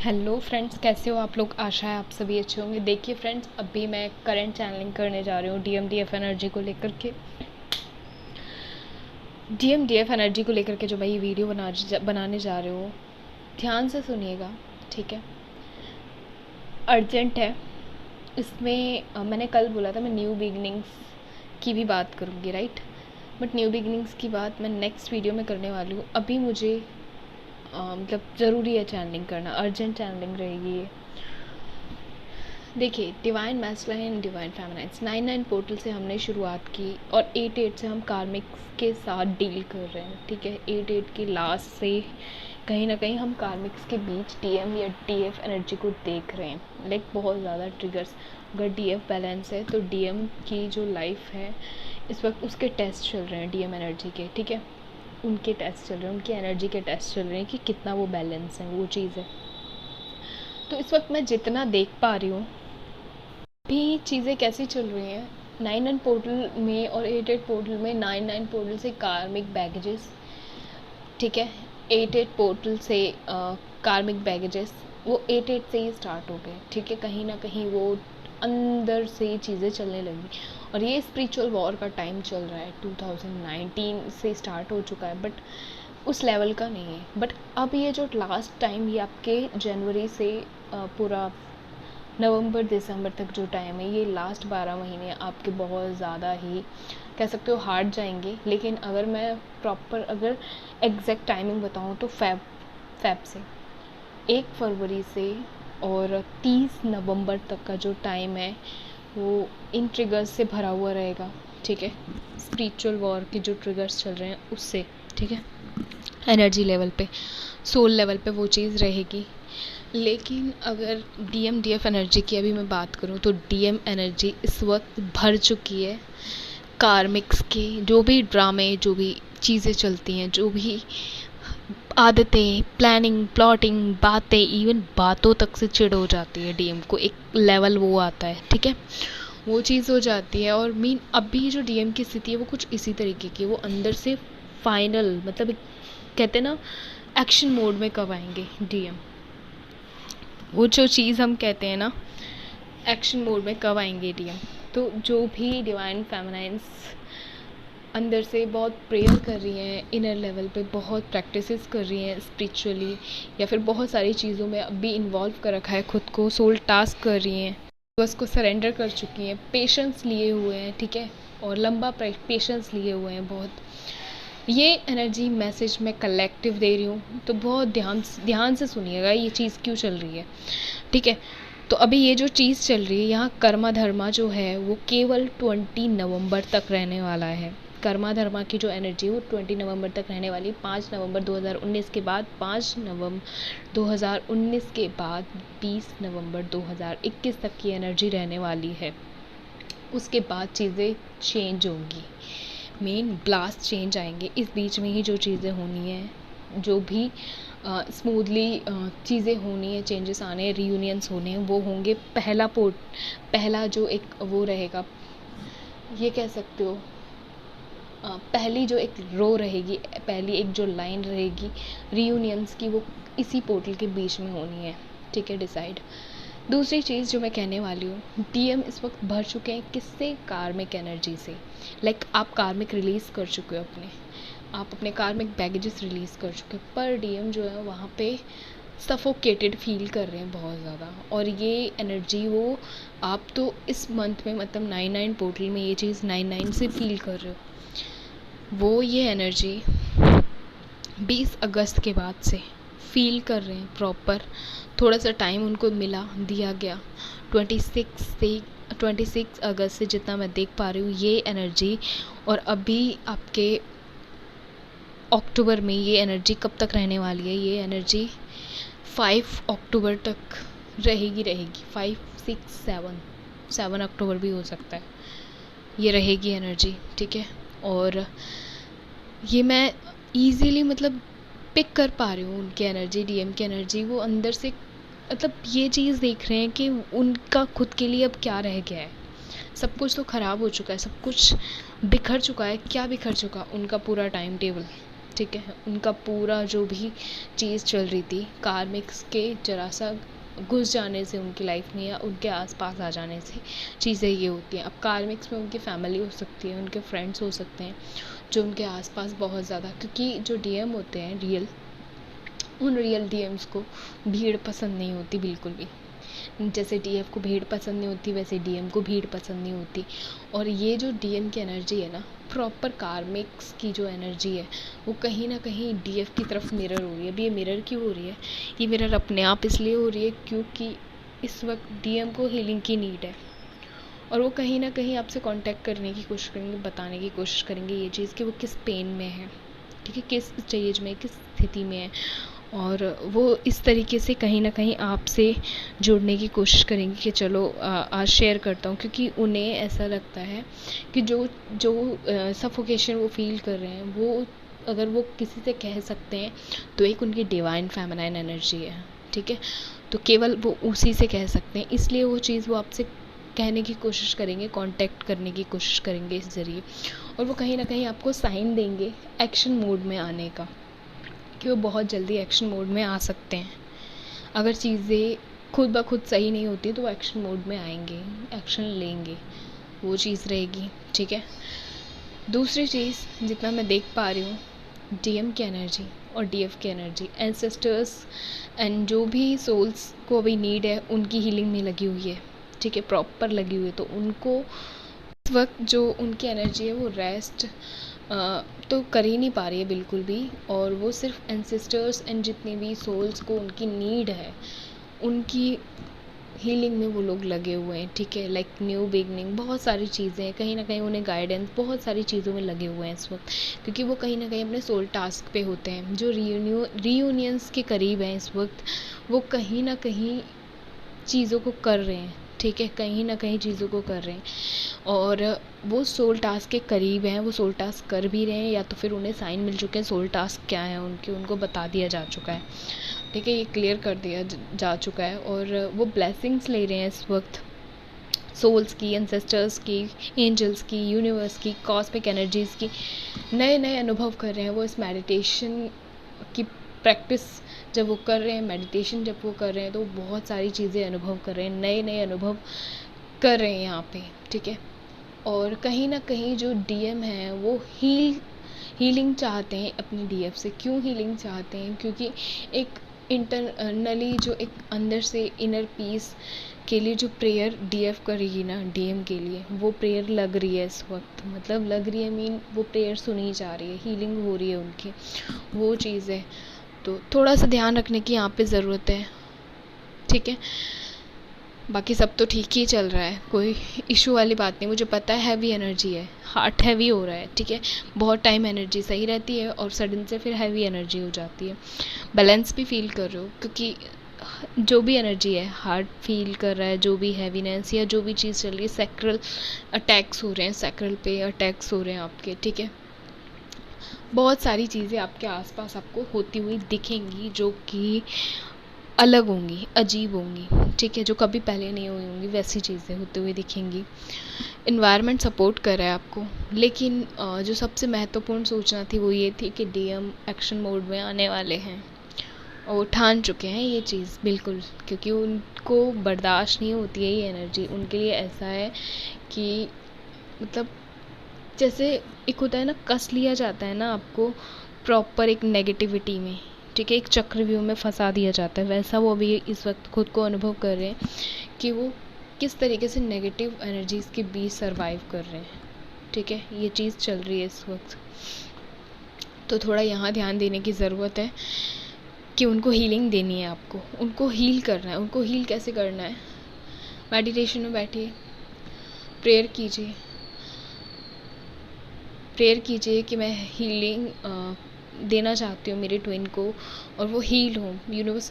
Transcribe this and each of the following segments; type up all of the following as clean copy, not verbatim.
Hello friends, कैसे हो आप लोग। आशा है आप सभी अच्छे होंगे। देखिए फ्रेंड्स, अभी मैं करंट चैनलिंग करने जा रही हूँ डीएमडीएफ एनर्जी को लेकर के। डीएमडीएफ एनर्जी को लेकर के जो मैं ये वीडियो बनाने जा रही हूँ, ध्यान से सुनिएगा, ठीक है। अर्जेंट है इसमें। मैंने कल बोला था मैं न्यू बिगनिंग्स की भी बात करूँगी, राइट। बट न्यू बिगनिंग्स की बात मैं नेक्स्ट वीडियो में करने वाली हूँ। अभी मुझे मतलब ज़रूरी है चैनलिंग करना, अर्जेंट चैनलिंग रहेगी ये। देखिए, डिवाइन मैस्कुलाइन, डिवाइन फेमिनाइन्स 9 पोर्टल से हमने शुरुआत की और 8 से हम कार्मिक्स के साथ डील कर रहे हैं, ठीक है। 8 की लास्ट से कहीं ना कहीं हम कार्मिक्स के बीच डीएम या डीएफ एनर्जी को देख रहे हैं। लाइक बहुत ज़्यादा ट्रिगर्स। अगर डीएफ बैलेंस है तो डीएम की जो लाइफ है इस वक्त उसके टेस्ट चल रहे हैं डीएम एनर्जी के, ठीक है। उनके टेस्ट चल रहे हैं, उनकी एनर्जी के टेस्ट चल रहे हैं कि कितना वो बैलेंस है, वो चीज़ है। तो इस वक्त मैं जितना देख पा रही हूँ भी चीज़ें कैसी चल रही हैं 9 पोर्टल में और 8 पोर्टल में। 9 पोर्टल से कार्मिक बैगेजेस, ठीक है। 8 पोर्टल से कार्मिक बैगेजेस वो 8 से ही स्टार्ट हो गए, ठीक है। कहीं ना कहीं वो अंदर से चीज़ें चलने लगी और ये स्पिरिचुअल वॉर का टाइम चल रहा है। 2019 से स्टार्ट हो चुका है बट उस लेवल का नहीं है। बट अब ये जो लास्ट टाइम ये आपके जनवरी से पूरा नवंबर दिसंबर तक जो टाइम है, ये लास्ट 12 महीने आपके बहुत ज़्यादा ही कह सकते हो हार्ड जाएंगे। लेकिन अगर मैं प्रॉपर अगर एग्जैक्ट टाइमिंग बताऊँ तो फैब से 1 फरवरी से और 30 नवंबर तक का जो टाइम है वो इन ट्रिगर्स से भरा हुआ रहेगा, ठीक है। स्पिरिचुअल वॉर के जो ट्रिगर्स चल रहे हैं उससे, ठीक है। एनर्जी लेवल पे, सोल लेवल पे वो चीज़ रहेगी। लेकिन अगर डीएम डीएफ एनर्जी की अभी मैं बात करूँ तो डीएम एनर्जी इस वक्त भर चुकी है कार्मिक्स के जो भी ड्रामे, जो भी चीज़ें चलती हैं, जो भी आदतें, प्लानिंग, प्लॉटिंग, बातें, इवन बातों तक से चिढ़ हो जाती है डीएम को। एक लेवल वो आता है, ठीक है, वो चीज़ हो जाती है। और मीन अभी जो डीएम की स्थिति है वो कुछ इसी तरीके की, वो अंदर से फाइनल मतलब कहते हैं ना एक्शन मोड में कब आएंगे डीएम, वो जो चीज़ हम कहते हैं ना एक्शन मोड में कब आएंगे डीएम। तो जो भी डिवाइन फेमिनाइन्स अंदर से बहुत प्रेयर कर रही हैं, इनर लेवल पे बहुत प्रैक्टिसेस कर रही हैं स्पिरिचुअली, या फिर बहुत सारी चीज़ों में अभी इन्वॉल्व कर रखा है खुद को, सोल टास्क कर रही हैं, बस को सरेंडर कर चुकी हैं, पेशेंस लिए हुए हैं, ठीक है, और लंबा पेशेंस लिए हुए हैं बहुत। ये एनर्जी मैसेज मैं कलेक्टिव दे रही हूँ, तो बहुत ध्यान से सुनिएगा ये चीज़ क्यों चल रही है, ठीक है। तो अभी ये जो चीज़ चल रही है यहाँ कर्मा धर्मा जो है वो केवल 20 नवंबर तक रहने वाला है। कर्मा धर्मा की जो एनर्जी है वो 20 नवंबर तक रहने वाली है। 5 नवंबर 2019 के बाद, 5 नवंबर 2019 के बाद 20 नवंबर 2021 तक की एनर्जी रहने वाली है। उसके बाद चीज़ें चेंज होंगी, मेन ब्लास्ट चेंज आएंगे। इस बीच में ही जो चीज़ें होनी है, जो भी स्मूथली चीज़ें होनी है, चेंजेस आने हैं, रीयूनियंस होने हैं, वो होंगे। पहला जो एक वो रहेगा, ये कह सकते हो पहली जो एक रो रहेगी, पहली एक जो लाइन रहेगी रीयूनियंस की, वो इसी पोर्टल के बीच में होनी है, ठीक है, डिसाइड। दूसरी चीज़ जो मैं कहने वाली हूँ, डीएम इस वक्त भर चुके हैं किससे, कार्मिक एनर्जी से। लाइक आप कार्मिक रिलीज़ कर चुके हो अपने, आप अपने कार्मिक बैगेजेस रिलीज़ कर चुके हैं, पर डीएम जो है वहाँ पे सफोकेटेड फील कर रहे हैं बहुत ज़्यादा। और ये एनर्जी वो आप तो इस मंथ में मतलब 9 पोर्टल में ये चीज़ 9 से फील कर रहे हो, वो ये एनर्जी 20 अगस्त के बाद से फील कर रहे हैं प्रॉपर। थोड़ा सा टाइम उनको दिया गया 26 अगस्त से जितना मैं देख पा रही हूँ ये एनर्जी। और अभी आपके अक्टूबर में ये एनर्जी कब तक रहने वाली है, ये एनर्जी 5 अक्टूबर तक रहेगी। 5, 6, 7 अक्टूबर भी हो सकता है ये रहेगी एनर्जी, ठीक है। और ये मैं ईजीली मतलब पिक कर पा रही हूँ उनकी एनर्जी, डीएम की एनर्जी। वो अंदर से मतलब ये चीज़ देख रहे हैं कि उनका खुद के लिए अब क्या रह गया है। सब कुछ तो ख़राब हो चुका है, सब कुछ बिखर चुका है। क्या बिखर चुका? उनका पूरा टाइम टेबल, ठीक है। उनका पूरा जो भी चीज़ चल रही थी कार्मिक्स के जरा सा घुस जाने से उनकी लाइफ में या उनके आसपास आ जाने से चीज़ें ये होती हैं। अब कार्मिक्स में उनकी फैमिली हो सकती है, उनके फ्रेंड्स हो सकते हैं जो उनके आसपास बहुत ज़्यादा, क्योंकि जो डीएम होते हैं रियल, उन रियल डीएम्स को भीड़ पसंद नहीं होती बिल्कुल भी। जैसे डीएफ को भीड़ पसंद नहीं होती वैसे डीएम को भीड़ पसंद नहीं होती। और ये जो डीएम की एनर्जी है ना, प्रॉपर कार्मिक्स की जो एनर्जी है वो कहीं ना कहीं डीएफ की तरफ मिरर हो रही है। अब ये मिरर क्यों हो रही है? ये मिरर अपने आप इसलिए हो रही है क्योंकि इस वक्त डीएम को हीलिंग की नीड है और वो कहीं ना कहीं आपसे कांटेक्ट करने की कोशिश करेंगे, बताने की कोशिश करेंगे ये चीज़ कि वो किस पेन में है, ठीक है, किस स्टेज में, किस स्थिति में है। और वो इस तरीके से कहीं ना कहीं आपसे जुड़ने की कोशिश करेंगे कि चलो आज शेयर करता हूँ, क्योंकि उन्हें ऐसा लगता है कि जो जो सफोकेशन वो फील कर रहे हैं वो अगर वो किसी से कह सकते हैं तो एक उनकी डिवाइन फेमिनाइन एनर्जी है, ठीक है। तो केवल वो उसी से कह सकते हैं, इसलिए वो चीज़ वो आपसे कहने की कोशिश करेंगे, कांटेक्ट करने की कोशिश करेंगे इस ज़रिए। और वो कहीं ना कहीं आपको साइन देंगे एक्शन मोड में आने का, कि वो बहुत जल्दी एक्शन मोड में आ सकते हैं। अगर चीज़ें खुद ब खुद सही नहीं होती तो वो एक्शन मोड में आएंगे, एक्शन लेंगे, वो चीज़ रहेगी, ठीक है। दूसरी चीज़ जितना मैं देख पा रही हूँ, डीएम की एनर्जी और डीएफ की एनर्जी, एंसेस्टर्स एंड जो भी सोल्स को अभी नीड है उनकी हीलिंग में लगी हुई है, ठीक है, प्रॉपर लगी हुई है। तो उनको इस वक्त जो उनकी एनर्जी है वो रेस्ट तो कर ही नहीं पा रही है बिल्कुल भी, और वो सिर्फ एंसेस्टर्स एंड जितनी भी सोल्स को उनकी नीड है उनकी हीलिंग में वो लोग लगे हुए हैं, ठीक है। लाइक न्यू बिगनिंग, बहुत सारी चीज़ें, कहीं ना कहीं उन्हें गाइडेंस, बहुत सारी चीज़ों में लगे हुए हैं इस वक्त, क्योंकि वो कहीं ना कहीं अपने सोल टास्क पे होते हैं। जो रीयूनियंस के करीब हैं इस वक्त, वो कहीं ना कहीं चीज़ों को कर रहे हैं, ठीक है, कहीं ना कहीं चीज़ों को कर रहे हैं और वो सोल टास्क के करीब हैं, वो सोल टास्क कर भी रहे हैं या तो फिर उन्हें साइन मिल चुके हैं सोल टास्क क्या है उनके, उनको बता दिया जा चुका है, ठीक है, ये क्लियर कर दिया जा चुका है। और वो ब्लेसिंग्स ले रहे हैं इस वक्त सोल्स की, एंसेस्टर्स की, एंजल्स की, यूनिवर्स की, कॉस्मिक एनर्जीज़ की, नए नए अनुभव कर रहे हैं। वो इस मेडिटेशन की प्रैक्टिस जब वो कर रहे हैं, मेडिटेशन जब वो कर रहे हैं तो बहुत सारी चीज़ें अनुभव कर रहे हैं, नए नए अनुभव कर रहे हैं यहाँ पे, ठीक है। और कहीं ना कहीं जो डीएम है वो हीलिंग चाहते हैं अपनी डीएफ से। क्यों हीलिंग चाहते हैं? क्योंकि एक इंटरनली जो एक अंदर से इनर पीस के लिए जो प्रेयर डीएफ करेगी ना डीएम के लिए, वो प्रेयर लग रही है इस वक्त, मतलब लग रही है मीन वो प्रेयर सुनी जा रही है, हीलिंग हो रही है उनकी, वो चीज़ है। तो थोड़ा सा ध्यान रखने की यहाँ पे ज़रूरत है, ठीक है। बाकी सब तो ठीक ही चल रहा है, कोई इशू वाली बात नहीं। मुझे पता है हैवी एनर्जी है, हार्ट हैवी हो रहा है, ठीक है, बहुत टाइम एनर्जी सही रहती है और सडन से फिर हैवी एनर्जी हो जाती है। बैलेंस भी फील कर रहे हो क्योंकि जो भी एनर्जी है हार्ट फील कर रहा है, जो भी हैवीनेस या जो भी चीज़ चल रही है, सैक्रल अटैक्स हो रहे हैं, सैक्रल पे अटैक्स हो रहे हैं आपके, ठीक है। बहुत सारी चीज़ें आपके आसपास आपको होती हुई दिखेंगी जो कि अलग होंगी, अजीब होंगी, ठीक है, जो कभी पहले नहीं हुई होंगी, वैसी चीज़ें होती हुई दिखेंगी। इन्वायरमेंट सपोर्ट कर रहा है आपको, लेकिन जो सबसे महत्वपूर्ण सूचना थी वो ये थी कि डीएम एक्शन मोड में आने वाले हैं और वो ठान चुके हैं ये चीज़ बिल्कुल, क्योंकि उनको बर्दाश्त नहीं होती है ये एनर्जी। उनके लिए ऐसा है कि मतलब जैसे एक होता है ना, कस लिया जाता है ना आपको प्रॉपर एक नेगेटिविटी में, ठीक है, एक चक्रव्यूह में फंसा दिया जाता है, वैसा वो अभी इस वक्त खुद को अनुभव कर रहे हैं कि वो किस तरीके से नेगेटिव एनर्जीज़ के बीच सरवाइव कर रहे हैं, ठीक है, ये चीज़ चल रही है इस वक्त। तो थोड़ा यहाँ ध्यान देने की ज़रूरत है कि उनको हीलिंग देनी है, आपको उनको हील करना है। उनको हील कैसे करना है? मेडिटेशन में बैठिए, प्रेयर कीजिए कि मैं हीलिंग देना चाहती हूँ मेरे ट्विन को और वो हील हो। यूनिवर्स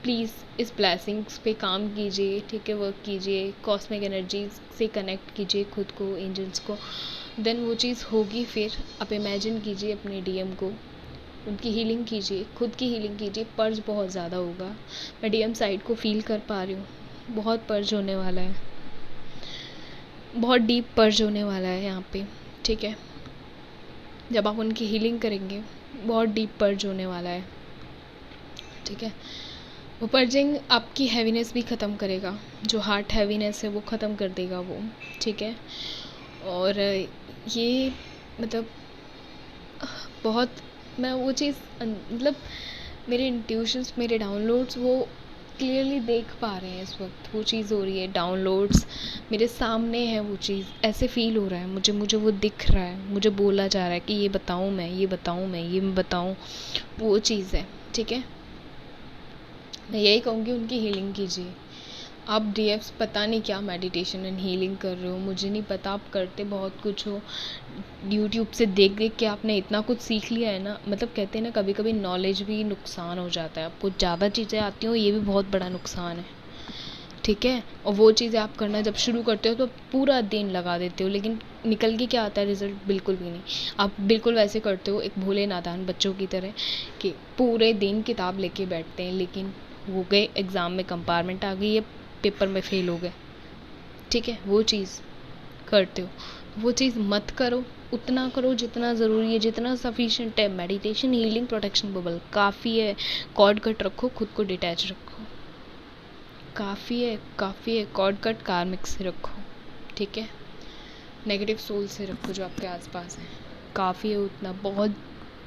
प्लीज़ इस ब्लेसिंग्स पे काम कीजिए, ठीक है, वर्क कीजिए, कॉस्मिक एनर्जी से कनेक्ट कीजिए खुद को, एंजल्स को, देन वो चीज़ होगी। फिर आप इमेजिन कीजिए अपने डीएम को, उनकी हीलिंग कीजिए, खुद की हीलिंग कीजिए। पर्ज बहुत ज़्यादा होगा, मैं डीएम साइड को फील कर पा रही हूँ, बहुत पर्ज होने वाला है, बहुत डीप पर्ज होने वाला है यहाँ पे, ठीक है। जब आप उनकी हीलिंग करेंगे बहुत डीप पर्ज होने वाला है, ठीक है। वो पर्जिंग आपकी हैवीनेस भी ख़त्म करेगा, जो हार्ट हैवीनेस है वो ख़त्म कर देगा वो, ठीक है। और ये मतलब बहुत, मैं वो चीज़ मतलब मेरे इंट्यूशंस, मेरे डाउनलोड्स वो क्लियरली देख पा रहे हैं इस वक्त, वो चीज़ हो रही है, डाउनलोड्स मेरे सामने है, वो चीज़ ऐसे फील हो रहा है मुझे वो दिख रहा है, मुझे बोला जा रहा है कि ये बताऊँ मैं, ये बताऊँ मैं, ये मैं बताऊँ, वो चीज़ है, ठीक है। मैं यही कहूँगी उनकी हीलिंग कीजिए। आप डीएफ्स पता नहीं क्या मेडिटेशन एंड हीलिंग कर रहे हो, मुझे नहीं पता, आप करते बहुत कुछ हो, यूट्यूब से देख देख के आपने इतना कुछ सीख लिया है ना, मतलब कहते हैं ना कभी कभी नॉलेज भी नुकसान हो जाता है, आपको ज़्यादा चीज़ें आती हो ये भी बहुत बड़ा नुकसान है, ठीक है। और वो चीज़ें आप करना जब शुरू करते हो तो पूरा दिन लगा देते हो, लेकिन निकल के क्या आता है रिज़ल्ट, बिल्कुल भी नहीं। आप बिल्कुल वैसे करते हो एक भोले नादान बच्चों की तरह कि पूरे दिन किताब लेके बैठते हैं, लेकिन हो गए एग्ज़ाम में कंपार्टमेंट आ गई है, पेपर में फेल हो गए, ठीक है। वो चीज़ करते हो, वो चीज़ मत करो, उतना करो जितना ज़रूरी है, जितना सफिशिएंट है। मेडिटेशन, हीलिंग, प्रोटेक्शन बबल काफ़ी है। कॉर्ड कट रखो, खुद को डिटैच रखो, काफ़ी है, काफ़ी है। कॉर्ड कट कार्मिक से रखो, ठीक है। नेगेटिव सोल से रखो जो आपके आसपास है, काफ़ी है उतना, बहुत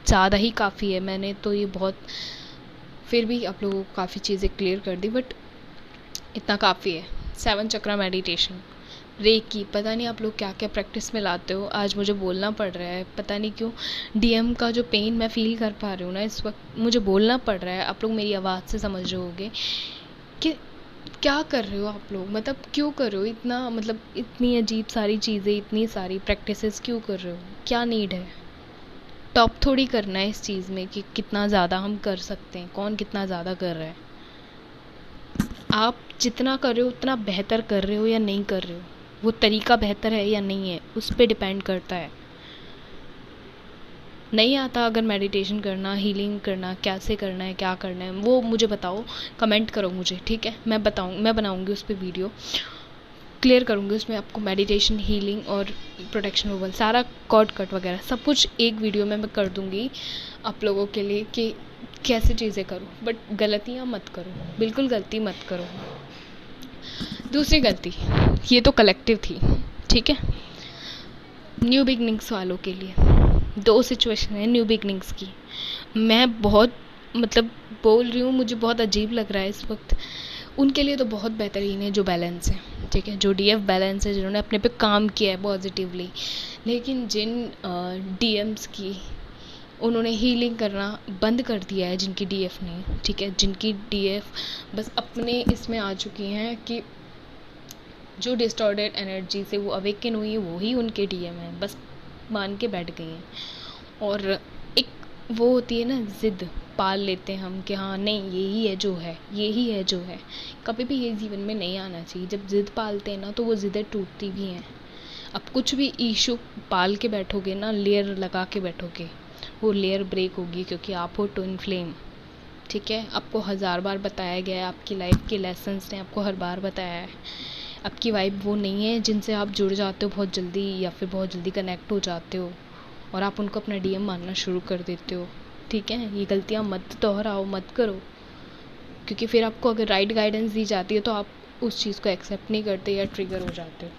ज़्यादा ही काफ़ी है। मैंने तो ये बहुत, फिर भी आप लोगों को काफ़ी चीज़ें क्लियर कर दी, बट इतना काफ़ी है। 7 चक्रा मेडिटेशन, रेकी, पता नहीं आप लोग क्या क्या प्रैक्टिस में लाते हो, आज मुझे बोलना पड़ रहा है, पता नहीं क्यों। डीएम का जो पेन मैं फ़ील कर पा रही हूँ ना इस वक्त, मुझे बोलना पड़ रहा है, आप लोग मेरी आवाज़ से समझ रहे होगे कि क्या कर रहे हो आप लोग, मतलब क्यों कर रहे हो इतना, मतलब इतनी अजीब सारी चीज़ें, इतनी सारी प्रैक्टिसेस क्यों कर रहे हो, क्या नीड है। टॉप थोड़ी करना है इस चीज़ में कि कितना ज़्यादा हम कर सकते हैं, कौन कितना ज़्यादा कर रहा है। आप जितना कर रहे हो उतना बेहतर कर रहे हो या नहीं कर रहे हो, वो तरीका बेहतर है या नहीं है, उस पर डिपेंड करता है। नहीं आता अगर मेडिटेशन करना, हीलिंग करना, कैसे करना है, क्या करना है, वो मुझे बताओ, कमेंट करो मुझे, ठीक है। मैं बनाऊंगी उस पर वीडियो, क्लियर करूंगी उसमें आपको मेडिटेशन, हीलिंग और प्रोटेक्शन ओवल, सारा कॉर्ड कट वगैरह सब कुछ एक वीडियो में मैं कर दूंगी आप लोगों के लिए कि कैसे चीज़ें करो, बट गलतियाँ मत करो, बिल्कुल गलती मत करो। दूसरी गलती, ये तो कलेक्टिव थी, ठीक है। न्यू बिगनिंग्स वालों के लिए 2 सिचुएशन है न्यू बिगनिंग्स की। मैं बहुत मतलब बोल रही हूँ, मुझे बहुत अजीब लग रहा है इस वक्त, उनके लिए तो बहुत बेहतरीन है जो बैलेंस है, ठीक है, जो डीएफ बैलेंस है, जिन्होंने अपने पे काम किया है पॉजिटिवली। लेकिन जिन डीएम्स की उन्होंने हीलिंग करना बंद कर दिया है, जिनकी डीएफ ने, ठीक है, जिनकी डीएफ बस अपने इसमें आ चुकी हैं कि जो डिस्टॉर्टेड एनर्जी से वो अवेकन हुई है वही उनके डीएम है, बस मान के बैठ गई हैं। और एक वो होती है ना ज़िद, पाल लेते हैं हम कि हाँ नहीं यही है जो है, यही है जो है। कभी भी ये जीवन में नहीं आना चाहिए, जब ज़िद पालते हैं ना तो वो ज़िदें टूटती भी हैं। अब कुछ भी इशू पाल के बैठोगे ना, लेयर लगा के बैठोगे, वो लेयर ब्रेक होगी, क्योंकि आप हो ट्विन फ्लेम, ठीक है। आपको 1000 बार बताया गया है, आपकी लाइफ के लेसन्स ने आपको हर बार बताया है। आपकी वाइब वो नहीं है जिनसे आप जुड़ जाते हो बहुत जल्दी, या फिर बहुत जल्दी कनेक्ट हो जाते हो और आप उनको अपना डीएम मानना शुरू कर देते हो, ठीक है। ये गलतियाँ मत दोहराओ, मत करो, क्योंकि फिर आपको अगर राइट गाइडेंस दी जाती है तो आप उस चीज़ को एक्सेप्ट नहीं करते या ट्रिगर हो जाते हो।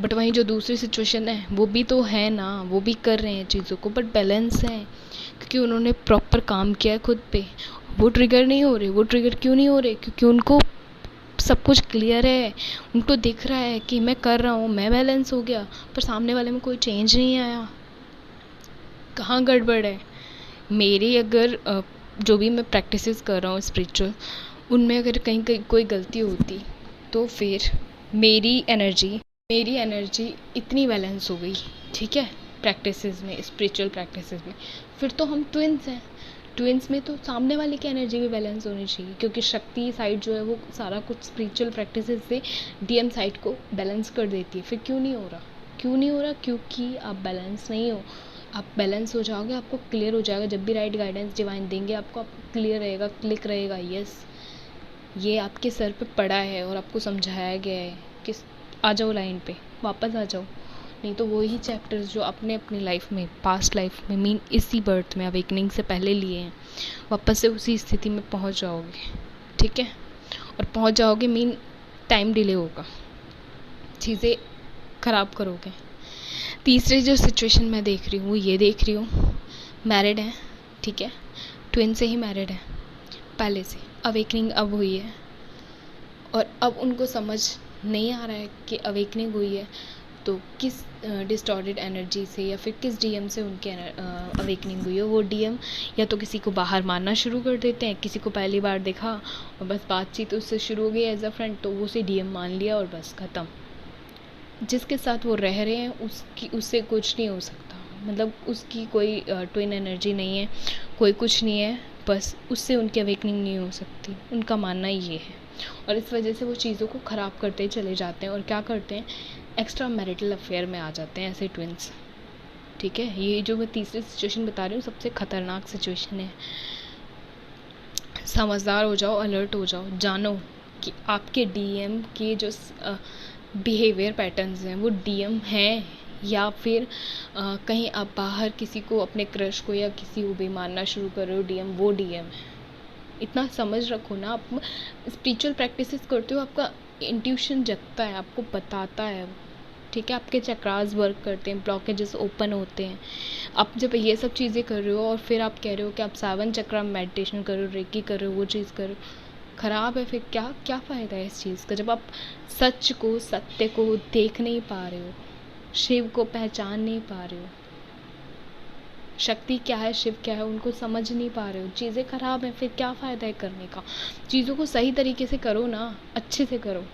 बट वहीं जो दूसरी सिचुएशन है वो भी तो है ना, वो भी कर रहे हैं चीज़ों को, बट बैलेंस है, क्योंकि उन्होंने प्रॉपर काम किया है खुद पे, वो ट्रिगर नहीं हो रहे। वो ट्रिगर क्यों नहीं हो रहे, क्योंकि उनको सब कुछ क्लियर है, उनको दिख रहा है कि मैं कर रहा हूँ, मैं बैलेंस हो गया, पर सामने वाले में कोई चेंज नहीं आया। कहाँ गड़बड़ है मेरी, अगर जो भी मैं प्रैक्टिसेस कर रहा हूँ स्पिरिचुअल, उनमें अगर कहीं कहीं कोई गलती होती तो फिर मेरी एनर्जी इतनी बैलेंस हो गई, ठीक है, प्रैक्टिसेस में, स्पिरिचुअल प्रैक्टिसेस में, फिर तो हम ट्विन्स हैं। ट्विन्स में तो सामने वाले की एनर्जी भी बैलेंस होनी चाहिए, क्योंकि शक्ति साइड जो है वो सारा कुछ स्पिरिचुअल प्रैक्टिसेस से डीएम साइड को बैलेंस कर देती है। फिर क्यों नहीं हो रहा, क्योंकि आप बैलेंस नहीं हो। आप बैलेंस हो जाओगे, आपको क्लियर हो जाएगा, जब भी राइट गाइडेंस डिवाइन देंगे आपको क्लियर रहेगा, क्लिक रहेगा, यस ये आपके सर पे पड़ा है और आपको समझाया गया है कि आ जाओ लाइन पे, वापस आ जाओ, नहीं तो वही चैप्टर्स जो आपने अपनी लाइफ में, पास्ट लाइफ में, मीन इसी बर्थ में अवेकनिंग से पहले लिए हैं, वापस से उसी स्थिति में पहुंच जाओगे, ठीक है। और पहुंच जाओगे मीन टाइम डिले होगा, चीज़ें ख़राब करोगे। तीसरी जो सिचुएशन मैं देख रही हूँ वो ये देख रही हूँ, मैरिड है, ठीक है, ट्विन से ही मैरिड है पहले से, अवेकनिंग अब हुई है और अब उनको समझ नहीं आ रहा है कि अवेकनिंग हुई है तो किस डिस्टॉर्टेड एनर्जी से या फिर किस डीएम से उनके अवेकनिंग हुई है। वो डीएम या तो किसी को बाहर मारना शुरू कर देते हैं, किसी को पहली बार देखा और बस बातचीत उससे शुरू हो गई एज अ फ्रेंड, तो वो उसे डीएम मान लिया और बस ख़त्म। जिसके साथ वो रह रहे हैं उससे कुछ नहीं हो सकता, मतलब उसकी कोई ट्विन एनर्जी नहीं है, कोई कुछ नहीं है, बस उससे उनकी अवेकनिंग नहीं हो सकती, उनका मानना ये है। और इस वजह से वो चीज़ों को ख़राब करते चले जाते हैं और क्या करते हैं, एक्स्ट्रा मैरिटल अफेयर में आ जाते हैं ऐसे ट्विन्स, ठीक है। ये जो मैं तीसरी सिचुएशन बता रही हूँ सबसे ख़तरनाक सिचुएशन है। समझदार हो जाओ, अलर्ट हो जाओ, जानो कि आपके डीएम के जो बिहेवियर पैटर्न्स हैं वो डीएम हैं या फिर कहीं आप बाहर किसी को, अपने क्रश को या किसी को भी मानना शुरू कर रहे हो, डीएम वो डीएम है। इतना समझ रखो ना, आप स्पिरिचुअल प्रैक्टिसेस करते हो, आपका इंट्यूशन जगता है, आपको बताता है, ठीक है। आपके चक्रास वर्क करते हैं, ब्लॉकेजेस ओपन होते हैं। आप जब ये सब चीज़ें कर रहे हो और फिर आप कह रहे हो कि आप 7 चक्रा मेडिटेशन कर रहे हो, रेकी कर रहे हो, वो चीज़ कर रहे हो, ख़राब है। फिर क्या फ़ायदा है इस चीज़ का, जब आप सच को, सत्य को देख नहीं पा रहे हो, शिव को पहचान नहीं पा रहे हो, शक्ति क्या है, शिव क्या है, उनको समझ नहीं पा रहे हो, चीज़ें ख़राब हैं। फिर क्या फ़ायदा है करने का। चीज़ों को सही तरीके से करो ना, अच्छे से करो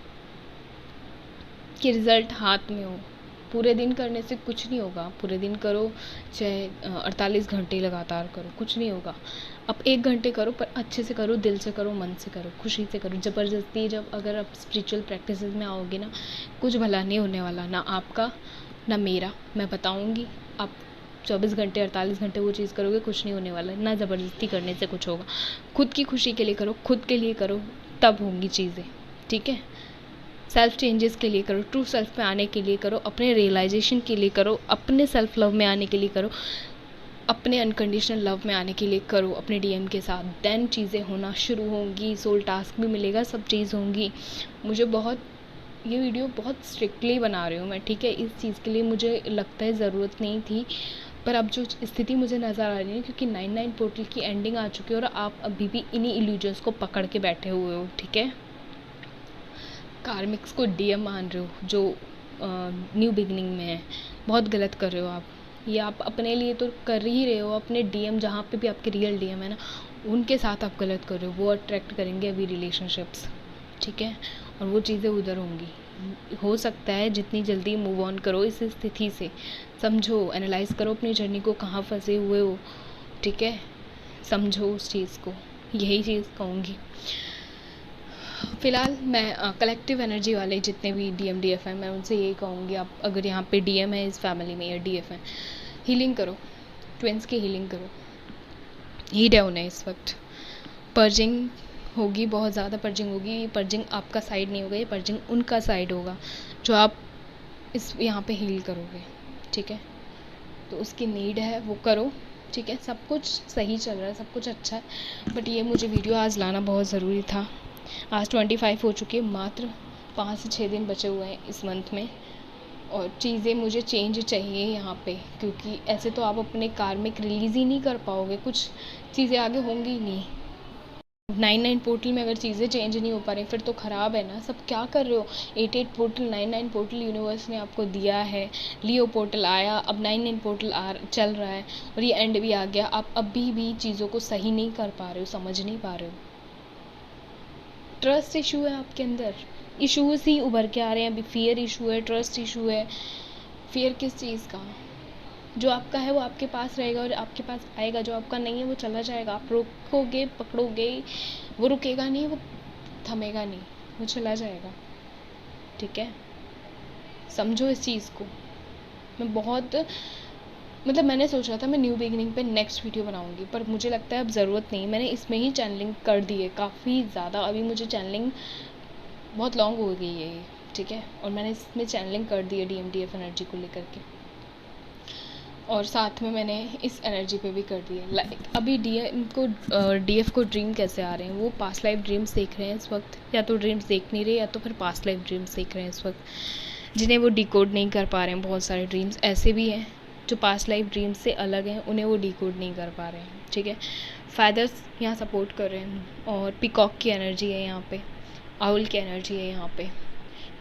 कि रिज़ल्ट हाथ में हो। पूरे दिन करने से कुछ नहीं होगा, पूरे दिन करो चाहे 48 घंटे लगातार करो, कुछ नहीं होगा। आप 1 घंटे करो पर अच्छे से करो, दिल से करो, मन से करो, खुशी से करो। ज़बरदस्ती जब अगर आप स्पिरिचुअल प्रैक्टिस में आओगे ना, कुछ भला नहीं होने वाला, ना आपका ना मेरा। मैं बताऊँगी, आप 24 घंटे 48 घंटे वो चीज़ करोगे, कुछ नहीं होने वाला। ना ज़बरदस्ती करने से कुछ होगा, खुद की खुशी के लिए करो, खुद के लिए करो, तब होंगी चीज़ें, ठीक है। सेल्फ चेंजेस के लिए करो, ट्रू सेल्फ में आने के लिए करो, अपने रियलाइजेशन के लिए करो, अपने सेल्फ लव में आने के लिए करो, अपने अनकंडीशनल लव में आने के लिए करो अपने डीएम के साथ। देन चीज़ें होना शुरू होंगी, सोल टास्क भी मिलेगा, सब चीज़ होंगी। मुझे ये वीडियो बहुत स्ट्रिक्टली बना रही हूँ मैं, ठीक है। इस चीज़ के लिए मुझे लगता है ज़रूरत नहीं थी, पर अब जो स्थिति मुझे नज़र आ रही है, क्योंकि 9-9 पोर्टल की एंडिंग आ चुकी है और आप अभी भी इन्हीं इल्यूजन्स को पकड़ के बैठे हुए हो, ठीक है। कार्मिक्स को डीएम मान रहे हो जो न्यू बिगनिंग में है, बहुत गलत कर रहे हो आप। ये आप अपने लिए तो कर ही रहे हो, अपने डीएम जहाँ पे भी आपके रियल डीएम है ना, उनके साथ आप गलत कर रहे हो। वो अट्रैक्ट करेंगे अभी रिलेशनशिप्स, ठीक है, और वो चीज़ें उधर होंगी। हो सकता है जितनी जल्दी मूव ऑन करो इस स्थिति से, समझो, एनालाइज करो अपनी जर्नी को, कहाँ फंसे हुए हो, ठीक है, समझो उस चीज़ को, यही चीज़ कहूँगी। फ़िलहाल मैं कलेक्टिव एनर्जी वाले जितने भी डीएम डीएफ हैं, मैं उनसे यही कहूँगी, आप अगर यहाँ पे डीएम है इस फैमिली में या डीएफ है, हीलिंग करो, ट्विंस की हीलिंग करो। ही डाउन है इस वक्त, पर्जिंग होगी, बहुत ज़्यादा पर्जिंग होगी। ये पर्जिंग आपका साइड नहीं होगा, ये पर्जिंग उनका साइड होगा जो आप इस यहाँ पे हील करोगे, ठीक है। तो उसकी नीड है, वो करो, ठीक है। सब कुछ सही चल रहा है, सब कुछ अच्छा है, बट ये मुझे वीडियो आज लाना बहुत ज़रूरी था। आज 25 हो चुकी है, मात्र 5 से 6 दिन बचे हुए हैं इस मंथ में, और चीज़ें मुझे चेंज चाहिए यहाँ पे, क्योंकि ऐसे तो आप अपने कार्मिक रिलीज़ ही नहीं कर पाओगे, कुछ चीज़ें आगे होंगी ही नहीं। 9-9 पोर्टल में अगर चीज़ें चेंज नहीं हो पा रही फिर तो ख़राब है ना। सब क्या कर रहे हो, 8-8 पोर्टल 9-9 पोर्टल यूनिवर्स ने आपको दिया है। लियो पोर्टल आया, अब 9-9 पोर्टल चल रहा है और ये एंड भी आ गया। आप अभी भी चीज़ों को सही नहीं कर पा रहे हो, समझ नहीं पा रहे हो। ट्रस्ट इशू है आपके अंदर, इशूज़ ही उभर के आ रहे हैं अभी। फियर इशू है, ट्रस्ट इशू है। फियर किस चीज़ का? जो आपका है वो आपके पास रहेगा और आपके पास आएगा, जो आपका नहीं है वो चला जाएगा। आप रोकोगे, पकड़ोगे, वो रुकेगा नहीं, वो थमेगा नहीं, वो चला जाएगा, ठीक है। समझो इस चीज़ को। मैं बहुत मैंने सोचा था मैं न्यू बिगिनिंग पे नेक्स्ट वीडियो बनाऊंगी, पर मुझे लगता है अब ज़रूरत नहीं, मैंने इसमें ही चैनलिंग कर दी है काफ़ी ज़्यादा। अभी मुझे चैनलिंग बहुत लॉन्ग हो गई है, ठीक है। और मैंने इसमें चैनलिंग कर दी है DMDF एनर्जी को लेकर के, और साथ में मैंने इस एनर्जी पे भी कर दी है। लाइक अभी DF को ड्रीम कैसे आ रहे हैं, वो पास्ट लाइफ ड्रीम्स देख रहे हैं इस वक्त, या तो ड्रीम्स देख नहीं रहे या तो फिर पास्ट लाइफ ड्रीम्स देख रहे हैं इस वक्त, जिन्हें वो डिकोड नहीं कर पा रहे हैं। बहुत सारे ड्रीम्स ऐसे भी हैं जो पास्ट लाइफ ड्रीम्स से अलग हैं, उन्हें वो डिकोड नहीं कर पा रहे हैं, ठीक है। फादर्स यहाँ सपोर्ट कर रहे हैं, और पिकॉक की एनर्जी है यहाँ पे, आउल की एनर्जी है यहाँ पे,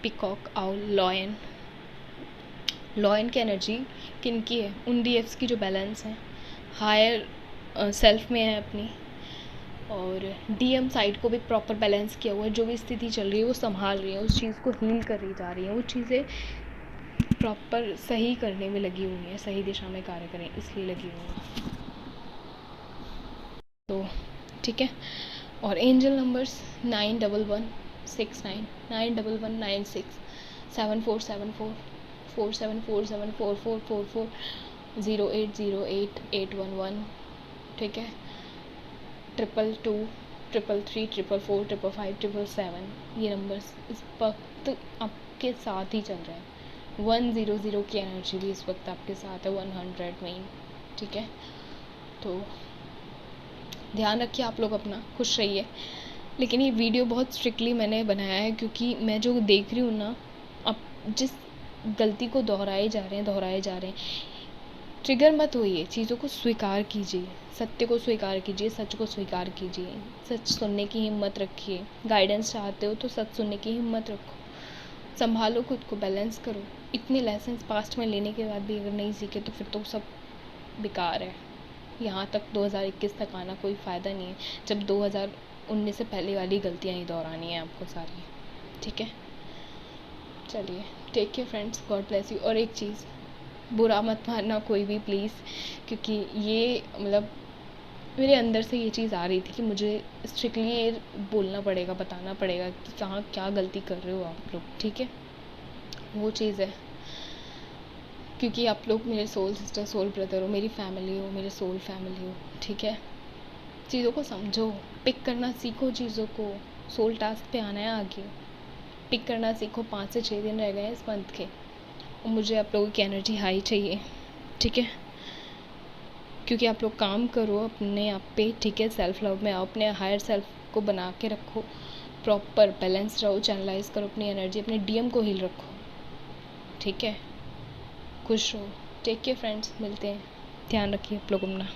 पिकॉक, आउल, लॉयन की एनर्जी किन की है, उन DFs की जो बैलेंस है, हायर सेल्फ में है अपनी, और DM साइड को भी प्रॉपर बैलेंस किया हुआ है। जो भी स्थिति चल रही है वो संभाल रही है, उस चीज़ को हील करी जा रही है, वो चीज़ें प्रॉपर सही करने में लगी हुई हैं, सही दिशा में कार्य करें इसलिए लगी हुई हैं। तो ठीक है। और एंजल नंबर्स 9116 91196 7474 47474444 0808 811, ठीक है, 222 333 444 555 777, ये नंबर्स इस वक्त आपके साथ ही चल रहे हैं। 100 की एनर्जी भी इस वक्त आपके साथ है, 100 में, ठीक है। तो ध्यान रखिए आप लोग अपना, खुश रहिए। लेकिन ये वीडियो बहुत स्ट्रिक्टली मैंने बनाया है, क्योंकि मैं जो देख रही हूँ ना, अब जिस गलती को दोहराए जा रहे हैं, ट्रिगर मत होइए, चीज़ों को स्वीकार कीजिए, सत्य को स्वीकार कीजिए, सच को स्वीकार कीजिए, सच सुनने की हिम्मत रखिए। गाइडेंस चाहते हो तो सच सुनने की हिम्मत रखो, संभालो खुद को, बैलेंस करो। इतने लेसन्स पास्ट में लेने के बाद भी अगर नहीं सीखे तो फिर तो सब बेकार है। यहाँ तक 2021 तक आना कोई फ़ायदा नहीं है, जब 2019 से पहले वाली गलतियाँ ही दोहरानी है आपको सारी, ठीक है। चलिए, take care friends, god bless you. और एक चीज़, बुरा मत मानना कोई भी प्लीज़, क्योंकि ये मतलब मेरे अंदर से ये चीज़ आ रही थी कि मुझे स्ट्रिक्टली ये बोलना पड़ेगा, बताना पड़ेगा कि कहाँ क्या गलती कर रहे हो आप लोग, ठीक है। वो चीज़ है, क्योंकि आप लोग मेरे सोल सिस्टर, सोल ब्रदर हो, मेरी फैमिली हो, मेरे सोल फैमिली हो, ठीक है। चीज़ों को समझो, पिक करना सीखो चीज़ों को। सोल टास्क पे आना है आगे, पिक करना सीखो। 5 से 6 दिन रह गए हैं इस मंथ के, और मुझे आप लोगों की एनर्जी हाई चाहिए, ठीक है। क्योंकि आप लोग काम करो अपने आप पे, ठीक है। सेल्फ लव में आओ, अपने हायर सेल्फ को बना के रखो, प्रॉपर बैलेंस रहो, चैनलाइज करो अपनी एनर्जी, अपने DM को हील रखो, ठीक है। खुश रहो। टेक केयर फ्रेंड्स, मिलते हैं, ध्यान रखिए आप लोग अपना।